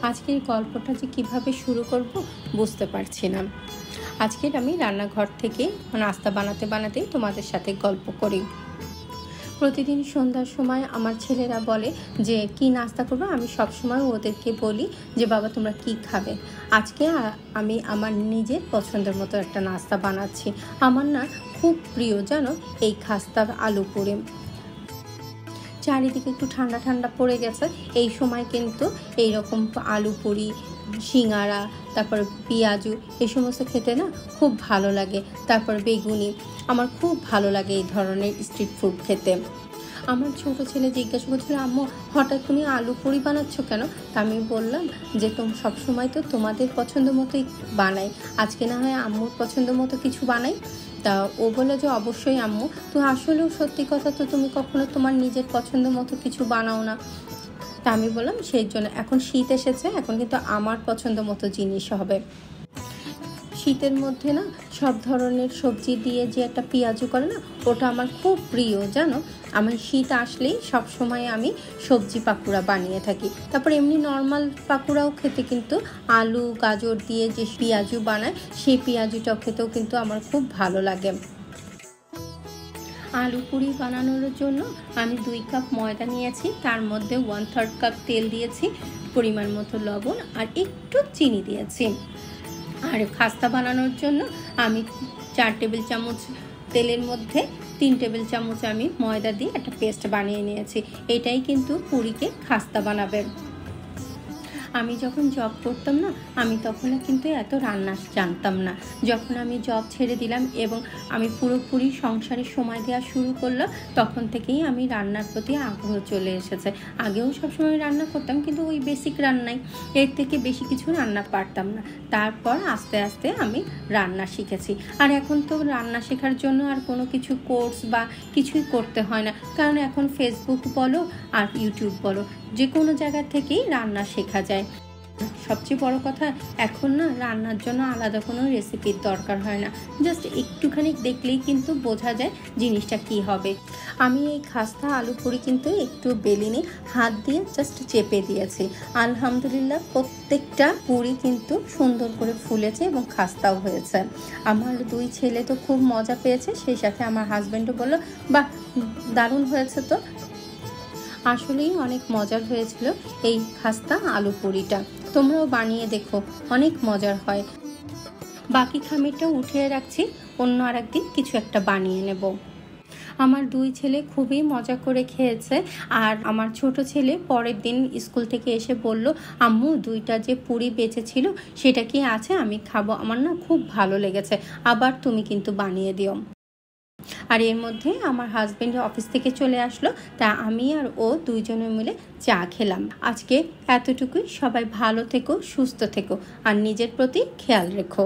আজকের গল্পটা যে কিভাবে শুরু করব বুঝতে পারছি না। আজকের আমি রান্নাঘর থেকে নাস্তা বানাতে বানাতে তোমাদের সাথে গল্প করি। প্রতিদিন সন্ধ্যার সময় আমার ছেলেরা বলে যে কি নাস্তা করবো, আমি সবসময় ওদেরকে বলি যে বাবা তোমরা কি খাবে। আজকে আমি আমার নিজের পছন্দের মতো একটা নাস্তা বানাচ্ছি। আমার না খুব প্রিয় জানো এই খাস্তা আলু পুরি। চারিদিকে একটু ঠান্ডা ঠান্ডা পড়ে গেছে, এই সময় কিন্তু এইরকম আলু পুরি, সিঙ্গারা, তারপর পেঁয়াজু এই সমস্ত খেতে না খুব ভালো লাগে। তারপর বেগুনি, আমার খুব ভালো লাগে এই ধরনের স্ট্রিট ফুড খেতে। আমার ছোট ছেলে জিজ্ঞাসা করছিল, আম্মু হঠাৎ তুমি আলু পুরি বানাচ্ছ কেন? তা আমি বললাম যে সবসময় তো তোমাদের পছন্দ মতোই বানাই, আজকে না হয় আম্মুর পছন্দ মতো কিছু বানাই। তা ও বললো যে অবশ্যই আম্মু, তো আসলেও সত্যি কথা তো, তুমি কখনো তোমার নিজের পছন্দ মতো কিছু বানাও না। তা আমি বললাম সেই জন্য এখন শীত এসেছে, এখন কিন্তু আমার পছন্দ মতো জিনিস হবে। শীতের মধ্যে না সব ধরনের সবজি দিয়ে যে একটা পেঁয়াজু করে না, ওটা আমার খুব প্রিয় জানো। আমার শীত আসলেই সব সময় আমি সবজি পাকুড়া বানিয়ে থাকি। তারপর এমনি নর্মাল পাকুড়াও খেতে কিন্তু আলু গাজর দিয়ে যে পেঁয়াজু বানায়, সেই পেঁয়াজুটাও খেতেও কিন্তু আমার খুব ভালো লাগে। আলু পুরি বানানোর জন্য আমি 2 কাপ ময়দা নিয়েছি, তার মধ্যে 1/3 কাপ তেল দিয়েছি, পরিমাণ মতো লবণ আর একটু চিনি দিয়েছি। আর খাস্তা বানানোর জন্য আমি 4 টেবিল চামচ তেলের মধ্যে 3 টেবিল চামচ আমি ময়দা দিয়ে একটা পেস্ট বানিয়ে নিয়েছি। এটাই কিন্তু পুরিকে খাস্তা বানাবে। আমি যখন জব করতাম না, আমি তখন কিন্তু এত রান্না জানতাম না। যখন আমি জব ছেড়ে দিলাম এবং আমি পুরোপুরি সংসারে সময় দেওয়া শুরু করলাম, তখন থেকেই আমি রান্নার প্রতি আগ্রহ চলে এসেছে। আগেও সবসময় রান্না করতাম, কিন্তু ওই বেসিক রান্নাই, এর থেকে বেশি কিছু রান্না পারতাম না। তারপর আস্তে আস্তে আমি রান্না শিখেছি। আর এখন তো রান্না শেখার জন্য আর কোনো কিছু কোর্স বা কিছুই করতে হয় না, কারণ এখন ফেসবুক বলো আর ইউটিউব বলো, যে কোনো জায়গা থেকেই রান্না শেখা যায়। সবচেয়ে বড় কথা, এখন না রান্নার জন্য আলাদা কোনো রেসিপির দরকার হয় না, জাস্ট একটুখানি দেখলেই কিন্তু বোঝা যায় জিনিসটা কি হবে। আমি এই খাস্তা আলু পুরি কিন্তু একটু বেলিনি, হাত দিয়ে জাস্ট চেপে দিয়েছি। আলহামদুলিল্লাহ প্রত্যেকটা পুরি কিন্তু সুন্দর করে ফুলেছে এবং খাস্তাও হয়েছে। আমার 2 ছেলে তো খুব মজা পেয়েছে, সেই সাথে আমার হাজব্যান্ডও বললো বাহ দারুণ হয়েছে। তো আসলেই অনেক মজার হয়েছিল এই খাস্তা আলু পুরিটা। তোমরাও বানিয়ে দেখো, অনেক মজার হয়। বাকি খামিরটা উঠিয়ে রাখছি, অন্য আর একদিন কিছু একটা বানিয়ে নেব। আমার 2 ছেলে খুবই মজা করে খেয়েছে। আর আমার ছোট ছেলে পরের দিন স্কুল থেকে এসে বলল, আম্মু 2টা যে পুরি বেঁচেছিল সেটা কি আছে, আমি খাবো, আমার না খুব ভালো লেগেছে, আবার তুমি কিন্তু বানিয়ে দিও। আর এর মধ্যে আমার হাজব্যান্ড অফিস থেকে চলে আসলো, তা আমি আর ও 2 জনে মিলে চা খেলাম। আজকে এতটুকুই। সবাই ভালো থেকো, সুস্থ থেকো আর নিজের প্রতি খেয়াল রেখো।